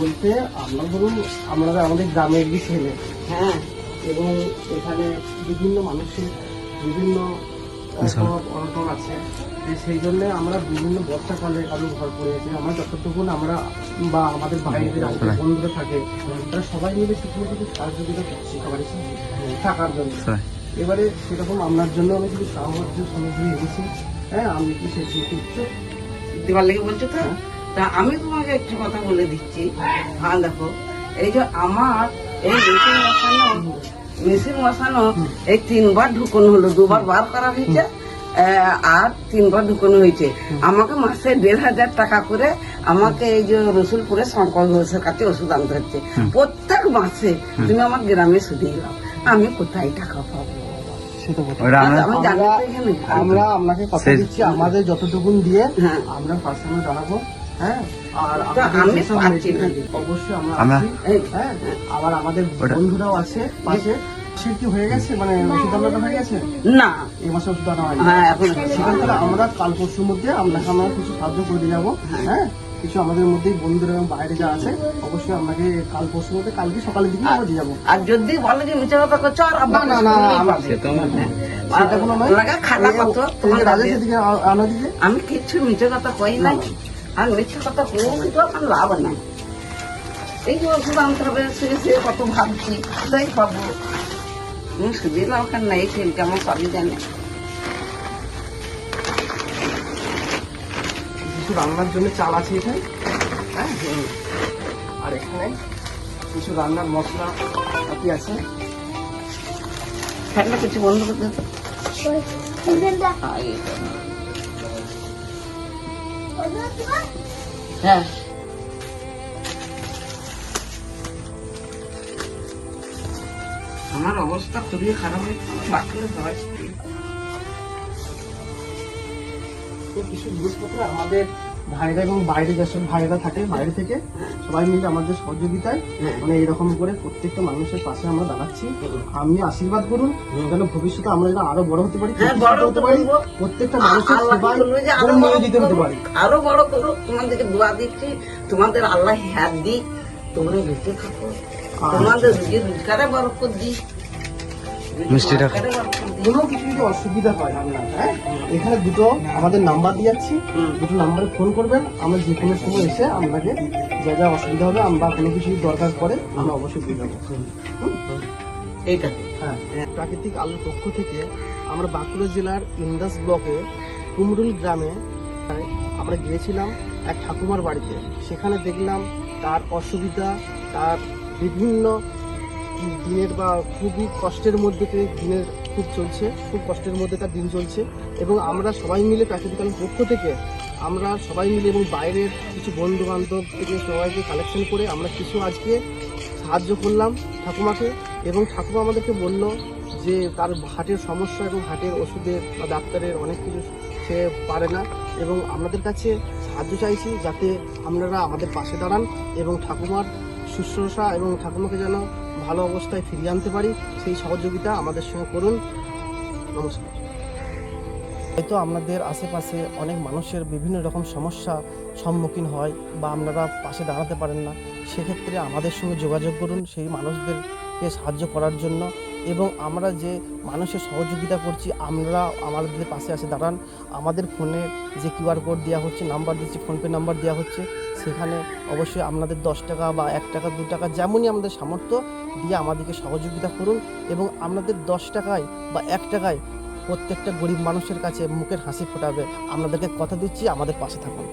বলতে আমরা ধরুন আমরা আমাদের গ্রামের যে ছেলে, হ্যাঁ, এবং এখানে বিভিন্ন মানুষের বিভিন্ন অনটন আছে, সেই জন্য আমরা বিভিন্ন বর্ষাকালে কারো ঘর পড়ে গেছে, আমরা যতটুকুন আমরা বা আমাদের বাইরের আমাদের বন্ধুরা থাকে তারা সবাই মিলে সেখানে কিছু সহযোগিতা করছি খাবারের সাথে থাকার জন্য। এবারে সেরকম আপনার জন্য আমি কিছু সাহায্য সামগ্রী এনেছি। হ্যাঁ, আমি কি সেই দেওয়ার লেগে বলছো তো? তা আমি তোমাকে একটু কথা বলে দিচ্ছি। হ্যাঁ, দেখো, এই যে আমার এই মেশিন বসানো এই 3 বার ঢুকানো হলো, 2 বার বার করা হয়েছে আর 3 বার ঢুকানো হয়েছে। আমাকে মাসে 1,500 টাকা করে আমাকে এই যে রসুলপুরে শঙ্কর ঘোষের কাছে ওষুধ আনতে হচ্ছে প্রত্যেক মাসে। তুমি আমার গ্রামে শুধিয়ে দাও, আমি কোথায় টাকা পাবো? আমরা আপনাকে কথা দিচ্ছি, আমাদের যতটুকুন দিয়ে আমরা পার্সোনাল জানাবো। হ্যাঁ, আর অবশ্যই আমরা হ্যাঁ, আবার আমাদের বন্ধুরাও আছে পাশে। কি হয়ে গেছে, মানে ওষুধ আনাটা হয়ে গেছে না, এই মাসে ওষুধ আনা হয়নি। সেখান থেকে আমরা কাল পরশুর মধ্যে আপনাকে আমরা কিছু সাহায্য করে দিয়ে যাবো। হ্যাঁ, কিছু আমাদের মধ্যেই বন্ধুরা এবং বাইরে যা আছে অবশ্যই আপনাকে কাল পরশুর মধ্যে, কালকে সকালের দিকে আমরা দিয়ে যাবো। আর যদি বলে যে মিথ্যা কথা করছো, আর না না না, সেটা কোনো আমি কিচ্ছু মিথ্যে কথা কই নাই, আর মিথ্যে কথা কিন্তু আমার লাভ নাই। এই যে ওষুধ আনতে হবে সে কত ভাবছি, তাই পাবো। তুমি সুজিয়ে লাভ কেন নাই, তেল কেমন সবই জানে। কিছু রান্নার জন্য চাল আছে এখানে, হ্যাঁ, আর এখানে কিছু রান্নার মশলা কি আছে। ফ্যানটা কিছু বন্ধ করতে হ্যাঁ, আমার অবস্থা খুবই খারাপ হয়েছে। কিছু জিনিসপত্র আমাদের ভাইরা এবং বাইরে যেসব ভাইরা থাকে বাইরে থেকে সবাই মিলে আমাদের সহযোগিতায় মানে এরকম করে প্রত্যেকটা মানুষের পাশে আমরা দাঁড়াচ্ছি। আপনি আশীর্বাদ করুন যেন ভবিষ্যতে আমরা যেন আরো বড় হতে পারি, প্রত্যেকটা মানুষের সেবায় নিয়োজিত হতে পারি। আরো বড় করো, তোমাদেরকে দোয়া দিচ্ছি, তোমাদের আল্লাহ হাত দিক, তোমরা বেঁচে থাকো, তোমাদের রোজগারে বরকত দিক, কোনো কিছু যদি অসুবিধা হয় আপনার, হ্যাঁ, এখানে দুটো আমাদের নাম্বার দিয়ে যাচ্ছি, দুটো নাম্বারে ফোন করবেন। আমরা যে কোনো সময় এসে আপনাকে যা যা অসুবিধা হবে আমরা কোনো কিছু দরকার পড়ে আমরা অবশ্যই দিয়ে যাবো। হ্যাঁ, প্রাকৃতিক আলোর পক্ষ থেকে আমরা বাঁকুড়া জেলার ইন্দাস ব্লকে কুমরুল গ্রামে আমরা গিয়েছিলাম এক ঠাকুমার বাড়িতে। সেখানে দেখলাম তার অসুবিধা, তার বিভিন্ন দিনের বা খুবই কষ্টের মধ্যে দিনের খুব কষ্টের মধ্যে তার দিন চলছে। এবং আমরা সবাই মিলে প্রাকৃতিক আলোর পক্ষ থেকে আমরা সবাই মিলে এবং বাইরের কিছু বন্ধু বান্ধব থেকে সবাইকে কালেকশন করে আমরা কিছু আজকে সাহায্য করলাম ঠাকুমাকে। এবং ঠাকুমা আমাদেরকে বলল যে তার হার্টের সমস্যা এবং হার্টের ওষুধের বা ডাক্তারের অনেক কিছু সে পারে না, এবং আপনাদের কাছে সাহায্য চাইছি যাতে আপনারা আমাদের পাশে দাঁড়ান এবং ঠাকুমার শুশ্রূষা এবং ঠাকুমাকে যেন ভালো অবস্থায় ফিরিয়ে আনতে পারি, সেই সহযোগিতা আমাদের সঙ্গে করুন। নমস্কার। হয়তো আপনাদের আশেপাশে অনেক মানুষের বিভিন্ন রকম সমস্যা সম্মুখীন হয় বা আপনারা পাশে দাঁড়াতে পারেন না, সেক্ষেত্রে আমাদের সঙ্গে যোগাযোগ করুন সেই মানুষদেরকে সাহায্য করার জন্য। এবং আমরা যে মানুষের সহযোগিতা করছি আপনারা আমাদের পাশে এসে দাঁড়ান। আমাদের ফোনে যে QR কোড দেওয়া হচ্ছে, নাম্বার দিচ্ছি, ফোনপে নাম্বার দেওয়া হচ্ছে, সেখানে অবশ্যই আপনাদের 10 টাকা বা 1 টাকা 2 টাকা যেমনই আমাদের সামর্থ্য দিয়ে আমাদেরকে সহযোগিতা করুন। এবং আপনাদের 10 টাকায় বা 1 টাকায় প্রত্যেকটা গরিব মানুষের কাছে মুখের হাসি ফোটাবে। আপনাদেরকে কথা দিচ্ছি, আমাদের পাশে থাকুন।